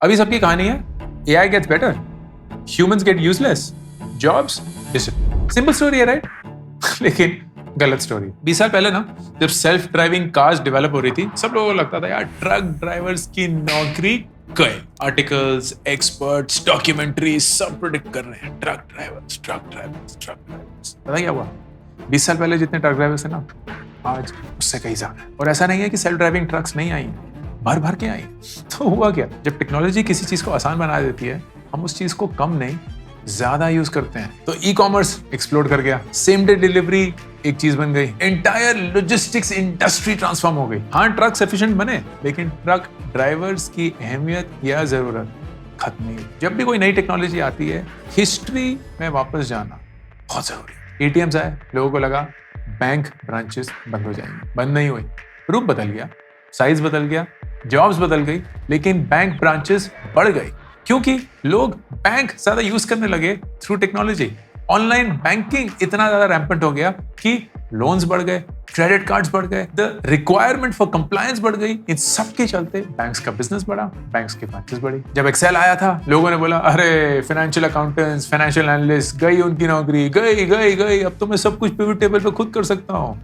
अभी सबकी कहानी है AI gets better, humans get useless, jobs disappear. Simple story है राइट? लेकिन गलत स्टोरी। 20 साल पहले ना जब सेल्फ ड्राइविंग कार्स डेवलप हो रही थी, सब लोगों को लगता था यार ट्रक ड्राइवर्स की नौकरी गए। आर्टिकल्स, एक्सपर्ट्स, डॉक्यूमेंट्री सब प्रेडिक्ट कर रहे हैं truck drivers, truck drivers, truck drivers. पता क्या हुआ? 20 साल पहले जितने ट्रक ड्राइवर्स है ना, आज उससे कहीं ज्यादा है। और ऐसा नहीं है कि सेल्फ ड्राइविंग ट्रक्स नहीं आई हैं, भर भर के आई हैं। तो हुआ क्या? जब टेक्नोलॉजी किसी चीज को आसान बना देती है, हम उस चीज को कम नहीं ज्यादा यूज करते हैं। तो ई कॉमर्स एक्सप्लोड कर गया, सेम डे डिलीवरी एक चीज बन गई, एंटायर लॉजिस्टिक्स इंडस्ट्री ट्रांसफॉर्म हो गई। हाँ, ट्रक एफिशिएंट बने, लेकिन ट्रक ड्राइवर्स की अहमियत या जरूरत खत्म नहीं। जब भी कोई नई टेक्नोलॉजी आती है, हिस्ट्री में वापस जाना बहुत जरूरी है। एटीएम्स आए, लोगों को लगा बैंक ब्रांचेस बंद हो जाएंगे, बंद नहीं हुई। रूप बदल गया, साइज बदल गया, जॉब्स बदल गई, लेकिन बैंक ब्रांचेस बढ़ गई क्योंकि लोग बैंक ज्यादा यूज करने लगे थ्रू टेक्नोलॉजी। ऑनलाइन बैंकिंग इतना ज्यादा रैम्पेंट हो गया कि लोन्स बढ़ गए, क्रेडिट कार्ड्स बढ़ गए, द रिक्वायरमेंट फॉर कंप्लायंस बढ़ गई। इन सब के चलते बैंक्स का बिजनेस बढ़ा, बैंक्स की ब्रांचेस बढ़ी। जब एक्सेल आया था, लोगों ने बोला अरे फाइनेंशियल अकाउंटेंट्स, फाइनेंशियल एनालिस्ट गई, उनकी नौकरी गई गई गई, अब तो मैं सब कुछ पिवट टेबल पे खुद कर सकता हूँ।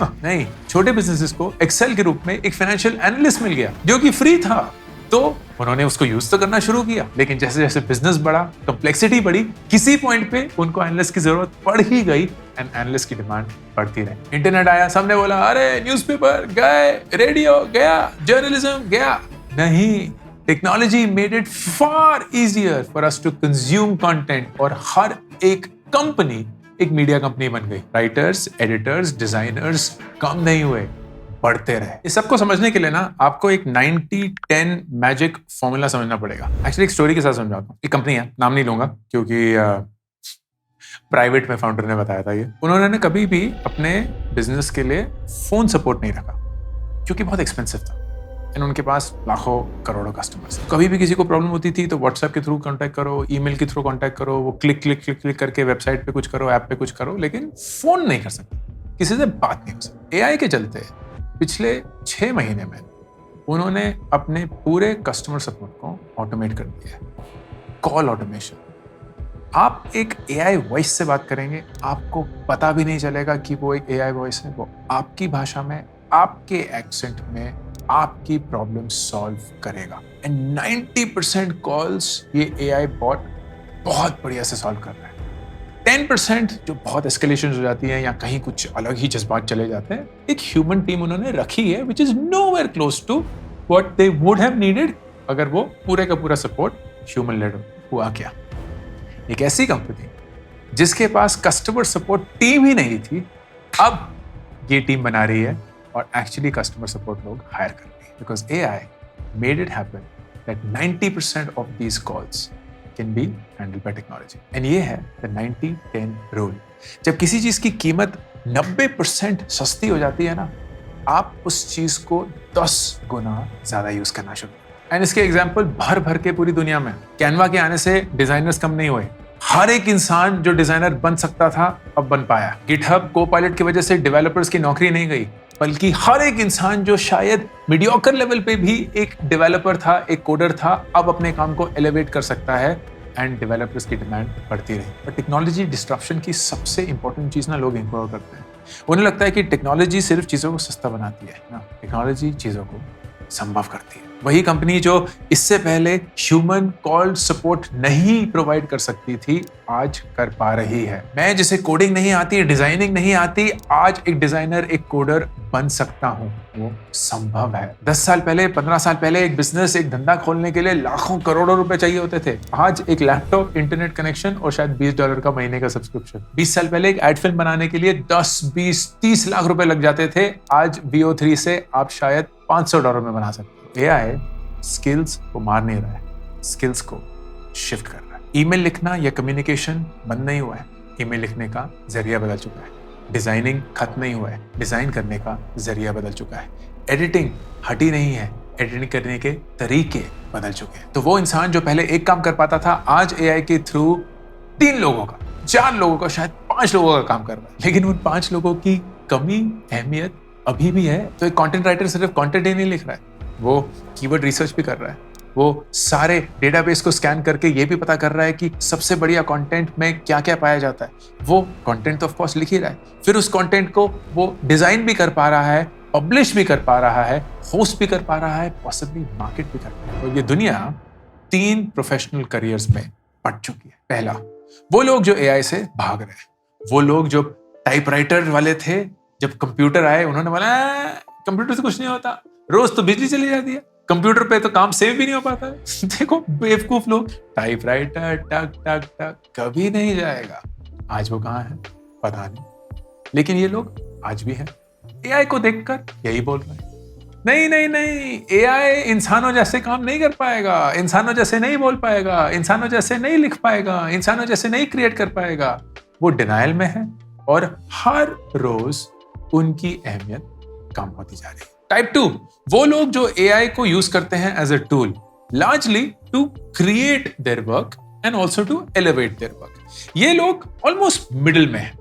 नहीं, छोटे बिजनेसेस को एक्सेल के रूप में एक फाइनेंशियल एनालिस्ट मिल गया जो कि फ्री था, तो उन्होंने उसको यूज तो करना शुरू किया। लेकिन जैसे जैसे बिजनेस बढ़ा, कॉम्प्लेक्सिटी बढ़ी, किसी पॉइंट पे उनको एनालिस्ट की जरूरत पड़ ही गई एंड एनालिस्ट की डिमांड बढ़ती रही। इंटरनेट आया, सबने बोला अरे न्यूज़पेपर गए, रेडियो गया, जर्नलिज्म गया। नहीं, technology made it far easier for us to consume content और हर एक कंपनी एक मीडिया कंपनी बन गई। राइटर्स, एडिटर्स, डिजाइनर्स कम नहीं हुए, बढ़ते रहे। इस सबको समझने के लिए ना आपको एक 90-10 मैजिक फॉर्मूला समझना पड़ेगा। एक्चुअली एक स्टोरी के साथ समझाता हूँ। एक कंपनी है, नाम नहीं लूंगा क्योंकि प्राइवेट में फाउंडर ने बताया था ये। उन्होंने कभी भी अपने बिजनेस के लिए फोन सपोर्ट नहीं रखा क्योंकि बहुत एक्सपेंसिव था एंड उनके पास लाखों करोड़ों कस्टमर्स। कभी भी किसी को प्रॉब्लम होती थी तो व्हाट्सएप के थ्रू कांटेक्ट करो, ईमेल के थ्रू कांटेक्ट करो, वो क्लिक क्लिक क्लिक क्लिक करके वेबसाइट पे कुछ करो, ऐप पे कुछ करो, लेकिन फोन नहीं कर सकते, किसी से बात नहीं हो सकती। एआई के चलते पिछले 6 महीने में उन्होंने अपने पूरे कस्टमर सपोर्ट को ऑटोमेट कर दिया है। Call automation. आप एक एआई वॉइस से बात करेंगे, आपको पता भी नहीं चलेगा कि वो एक एआई वॉइस है। वो आपकी भाषा में, आपके एक्सेंट में आपकी प्रॉब्लम सॉल्व करेगा। एंड 90% कॉल्स ये एआई बॉट बहुत बढ़िया से सॉल्व कर रहा है। 10% जो बहुत एस्केलेशन हो जाती है या कहीं कुछ अलग ही जज्बात चले जाते हैं, एक ह्यूमन टीम उन्होंने रखी है which is nowhere close to what they would have needed अगर वो पूरे का पूरा सपोर्ट ह्यूमन लेड हुआ। क्या एक ऐसी कंपनी जिसके पास कस्टमर सपोर्ट टीम ही नहीं थी, अब ये टीम बना रही है और एक्चुअली कस्टमर सपोर्ट लोग हायर कर रही है because AI made it happen that 90% of these calls can be handled by technology. And ये है the 90-10 rule. जब किसी चीज की कीमत 90% सस्ती हो जाती है ना, आप उस चीज को 10 गुना ज्यादा यूज करना शुरू। एंड इसके एग्जाम्पल भर भर के पूरी दुनिया में। कैनवा के आने से डिजाइनर्स कम नहीं हुए, हर एक इंसान जो डिजाइनर बन सकता था अब बन पाया। गिटहब कोपायलट की वजह से डेवलपर्स की नौकरी नहीं गई, बल्कि हर एक इंसान जो शायद मीडियोकर लेवल पे भी एक डेवलपर था, एक कोडर था, अब अपने काम को एलिवेट कर सकता है एंड डेवलपर्स की डिमांड बढ़ती रही। पर टेक्नोलॉजी डिस्ट्रप्शन की सबसे इंपॉर्टेंट चीज ना लोग इग्नोर करते हैं। उन्हें लगता है कि टेक्नोलॉजी सिर्फ चीजों को सस्ता बनाती है ना, टेक्नोलॉजी चीजों को संभव करती है। वही कंपनी जो इससे पहले ह्यूमन कॉल सपोर्ट नहीं प्रोवाइड कर सकती थी, आज कर पा रही है। मैं जिसे कोडिंग नहीं आती, डिजाइनिंग नहीं आती, आज एक डिजाइनर, एक कोडर बन सकता हूं, वो संभव है। 10 साल पहले, 15 साल पहले एक बिजनेस, एक धंधा खोलने के लिए लाखों करोड़ों रुपए चाहिए होते थे। आज एक लैपटॉप, इंटरनेट कनेक्शन और शायद $20 का महीने का सब्सक्रिप्शन। 20 साल पहले एक एड फिल्म बनाने के लिए 10, 20, 30 लाख रुपए लग जाते थे। आज VO3 से आप शायद $500 में बना सकते हो। एआई स्किल्स को मार नहीं रहा है, स्किल्स को शिफ्ट कर रहा है। ईमेल लिखना या कम्युनिकेशन बंद नहीं हुआ है, ईमेल लिखने का जरिया बदल चुका है। डिजाइनिंग खत्म नहीं हुआ है, डिजाइन करने का जरिया बदल चुका है। एडिटिंग हटी नहीं है, एडिटिंग करने के तरीके बदल चुके हैं। तो वो इंसान जो पहले एक काम कर पाता था, आज एआई के थ्रू 3 लोगों का, 4 लोगों का, शायद 5 लोगों का काम कर रहा है। लेकिन उन 5 लोगों की कमी, अहमियत अभी भी है। तो एक कंटेंट राइटर सिर्फ कंटेंट ही नहीं लिख रहा है, वो कीवर्ड रिसर्च भी कर रहा है, वो सारे डेटाबेस को स्कैन करके ये भी पता कर रहा है कि सबसे बढ़िया कंटेंट में क्या क्या पाया जाता है। वो कंटेंट तो ऑफ कोर्स लिख ही रहा है, फिर उस कंटेंट को वो डिजाइन भी कर पा रहा है, पब्लिश भी कर पा रहा है, होस्ट भी कर पा रहा है, पॉसिबली मार्केट भी कर पा रहा है। तो ये दुनिया 3 प्रोफेशनल करियर्स में बट चुकी है। पहला, वो लोग जो एआई से भाग रहे हैं, वो लोग जो टाइपराइटर वाले थे, जब कंप्यूटर आए उन्होंने बोला कंप्यूटर से कुछ नहीं होता, रोज तो बिजली चली जाती है, कंप्यूटर पे तो काम सेव भी नहीं हो पाता है। देखो बेवकूफ लोग, टाइपराइटर टक टक टक कभी नहीं जाएगा। आज वो कहाँ है पता नहीं, लेकिन ये लोग आज भी हैं। एआई को देखकर यही बोल रहे हैं, नहीं नहीं नहीं, एआई इंसानों जैसे काम नहीं कर पाएगा, इंसानों जैसे नहीं बोल पाएगा, इंसानों जैसे नहीं लिख पाएगा, इंसानों जैसे नहीं क्रिएट कर पाएगा। वो डिनायल में है और हर रोज उनकी अहमियत कम होती जा रही है। टाइप 2, वो लोग जो एआई को यूज करते हैं as a tool, largely to create their work and also to elevate their work. ये लोग ऑलमोस्ट मिडिल में है।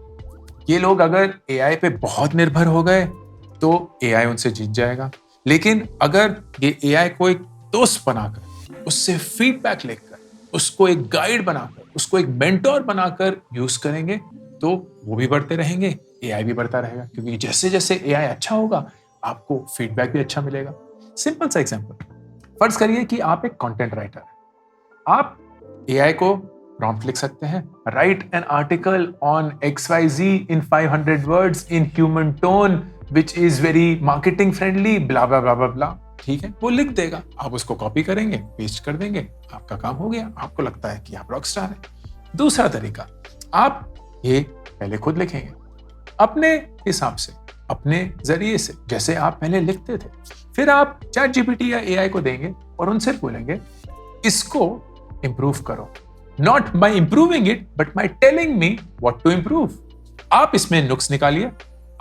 ये लोग अगर एआई पे बहुत निर्भर हो गए तो एआई उनसे जीत जाएगा, लेकिन अगर ये एआई को एक दोस्त बनाकर, उससे फीडबैक लेकर, उसको एक गाइड बनाकर, उसको एक मेंटोर बनाकर यूज करेंगे तो वो भी बढ़ते रहेंगे, एआई भी बढ़ता रहेगा। क्योंकि जैसे जैसे एआई अच्छा होगा आपको फीडबैक भी अच्छा मिलेगा। सिंपल सा एग्जांपल, फर्ज करिए कि आप एक कंटेंट राइटर हैं। आप एआई को प्रॉम्प्ट लिख सकते हैं, write an article on XYZ in 500 words in human tone which is very marketing friendly, blah blah blah blah. ठीक है, वो लिख देगा, आप उसको कॉपी करेंगे, पेस्ट कर देंगे, आपका काम हो गया। आपको लगता है कि आप रॉकस्टार हैं। दूसरा तरीका, आप ये पहले खुद लिखेंगे अपने हिसाब से, अपने जरिए से, जैसे आप पहले लिखते थे। फिर आप ChatGPT या एआई को देंगे और उनसे बोलेंगे इसको इंप्रूव करो, not by improving it but by telling me what to improve. आप इसमें नुक्स निकालिए,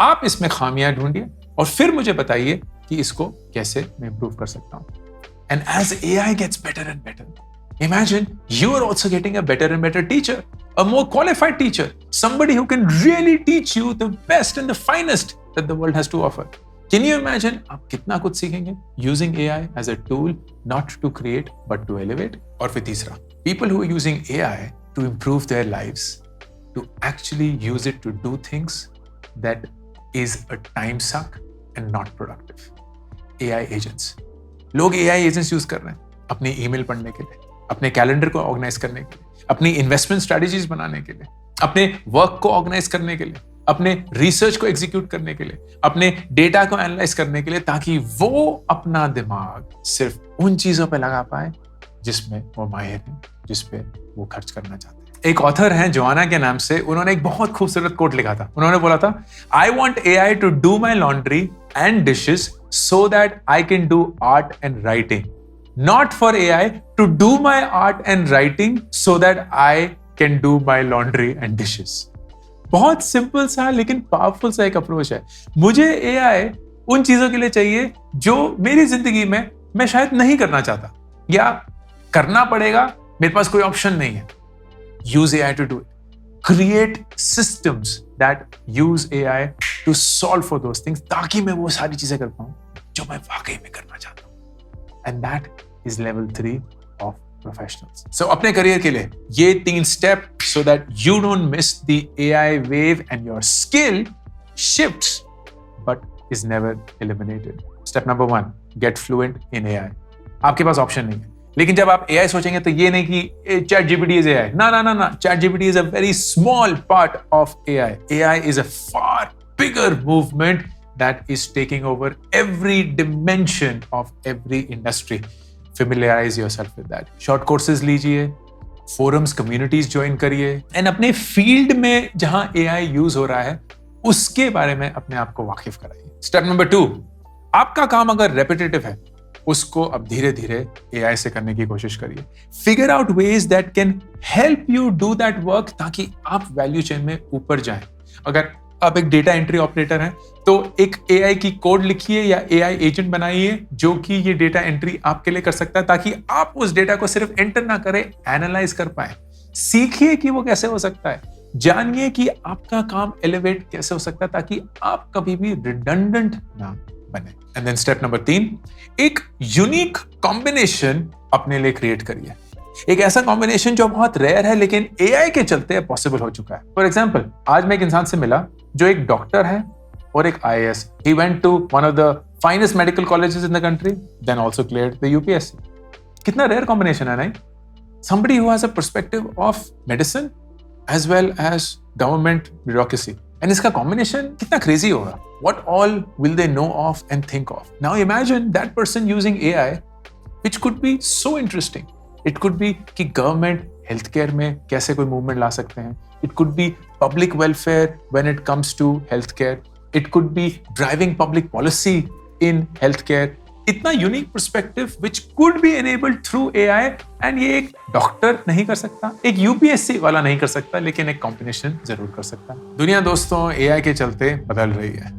आप इसमें खामियां ढूंढिए और फिर मुझे बताइए कि इसको कैसे मैं इंप्रूव कर सकता हूं। And as AI gets better and better, imagine you are also getting a better and better teacher, a more qualified teacher, somebody who can really teach you the best and the finest that the world has to offer. Can you imagine आप कितना कुछ सीखेंगे using AI as a tool not to create but to elevate? और फिर तीसरा, people who are using AI to improve their lives, to actually use it to do things that is a time suck and not productive. AI agents, लोग AI agents use कर रहे हैं अपनी email पढ़ने के लिए, अपने कैलेंडर को ऑर्गेनाइज करने के लिए, अपनी इन्वेस्टमेंट स्ट्रेटजीज बनाने के लिए, अपने वर्क को ऑर्गेनाइज करने के लिए, अपने रिसर्च को एग्जीक्यूट करने के लिए, अपने डेटा को एनालाइज करने के लिए, ताकि वो अपना दिमाग सिर्फ उन चीजों पे लगा पाए जिसमें वो माहिर हैं, जिस पे वो खर्च करना चाहते हैं। एक ऑथर हैं जोआना के नाम से, उन्होंने एक बहुत खूबसूरत कोट लिखा था। उन्होंने बोला था, I want AI to do my laundry and dishes so that I can do art and writing, not for AI to do my art and writing so that I can do my laundry and dishes. बहुत simple सा लेकिन powerful सा एक approach है। मुझे AI उन चीजों के लिए चाहिए जो मेरी जिंदगी में मैं शायद नहीं करना चाहता, या करना पड़ेगा, मेरे पास कोई ऑप्शन नहीं है। Use AI to do it. Create systems that use AI to solve for those things, ताकि मैं वो सारी चीजें कर पाऊं जो मैं वाकई में करना चाहता हूं। And that is level 3 of professionals. So अपने करियर के लिए ये 3 step, so that you don't miss the AI wave and your skill shifts but is never eliminated. Step number 1, get fluent in AI. आपके पास option नहीं है, लेकिन जब आप AI सोचेंगे तो ये नहीं कि ChatGPT is AI. ना ना ना ना, ChatGPT is a very small part of AI. AI is a far bigger movement that is taking over every dimension of every industry. Familiarize yourself with that. Short courses लीजिए, forums, communities join करिए, and अपने field में जहां AI use हो रहा है उसके बारे में अपने आप को वाकिफ कराइए। Step number 2, आपका काम अगर repetitive है उसको अब धीरे धीरे AI से करने की कोशिश करिए। Figure out ways that can help you do that work ताकि आप वैल्यू चेन में ऊपर जाएं। अगर आप एक डेटा एंट्री ऑपरेटर हैं तो एक AI की कोड लिखिए या AI एजेंट बनाइए जो कि ये डेटा एंट्री आपके लिए कर सकता है, ताकि आप उस डेटा को सिर्फ एंटर ना करें, एनालाइज कर पाए। सीखिए कि वो कैसे हो सकता है, जानिए कि आपका काम एलिवेट कैसे हो सकता है ताकि आप कभी भी रिडंडेंट ना बने। एंड देन स्टेप नंबर 3, एक यूनिक कॉम्बिनेशन अपने लिए क्रिएट करिए। एक ऐसा कॉम्बिनेशन जो बहुत रेयर है लेकिन एआई के चलते पॉसिबल हो चुका है। फॉर एग्जाम्पल, आज मैं एक इंसान से मिला जो एक डॉक्टर है और एक IAS। He went to one of the finest medical colleges in the country, then also cleared the UPSC. कितना रेयर कॉम्बिनेशन है नहीं? Somebody who has a perspective of medicine as well as government bureaucracy. And इसका combination कितना crazy होगा? What all will they know of and think of? Now imagine that person using AI, which could be so interesting. It could be कि government health care में कैसे कोई movement ला सकते हैं. It could be public welfare when it comes to healthcare. It could be driving public policy in healthcare. इतना unique perspective which could be enabled through AI, and ये एक doctor नहीं कर सकता, एक UPSC वाला नहीं कर सकता, लेकिन एक कॉम्बिनेशन जरूर कर सकता है. दुनिया दोस्तों AI के चलते बदल रही है,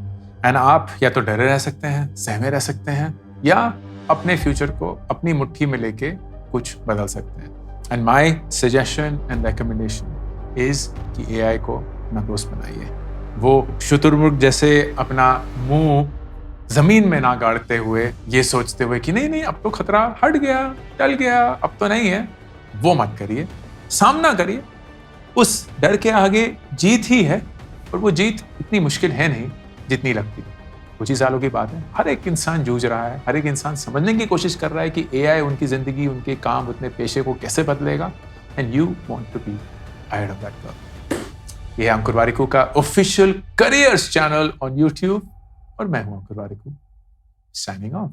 एंड आप या तो डरे रह सकते हैं, सहमे रह सकते हैं, या अपने फ्यूचर को अपनी मुट्ठी में लेके कुछ बदल सकते हैं. And my suggestion and recommendation is कि AI को अपना दोस्त बनाइए. वो शुतुरमुर्ग जैसे अपना मुंह जमीन में ना गाड़ते हुए, ये सोचते हुए कि नहीं नहीं अब तो खतरा हट गया, टल गया, अब तो नहीं है, वो मत करिए. सामना करिए. उस डर के आगे जीत ही है, और वो जीत इतनी मुश्किल है नहीं जितनी लगती है. कुछ ही सालों की बात है, हर एक इंसान जूझ रहा है, हर एक इंसान समझने की कोशिश कर रहा है कि AI उनकी जिंदगी, उनके काम, उतने पेशे को कैसे बदलेगा. And you want to be ahead of that curve. ये अंकुर वारिकू का official careers channel on YouTube, और मैं हूं अंकुर वारिकू, साइनिंग ऑफ.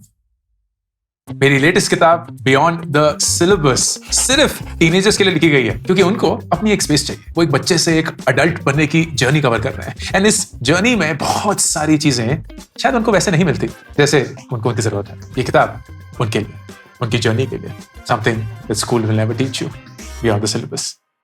मेरी लेटेस्ट किताब बियॉन्ड द सिलेबस सिर्फ टीनेजर्स के लिए लिखी गई है, क्योंकि उनको अपनी एक स्पेस चाहिए. वो एक बच्चे से एक अडल्ट बनने की जर्नी कवर कर रहे हैं, एंड इस जर्नी में बहुत सारी चीजें शायद उनको वैसे नहीं मिलती जैसे उनको उनकी जरूरत है. ये किताब उनके लिए, उनकी जर्नी के लिए, something that school will never teach you beyond the syllabus.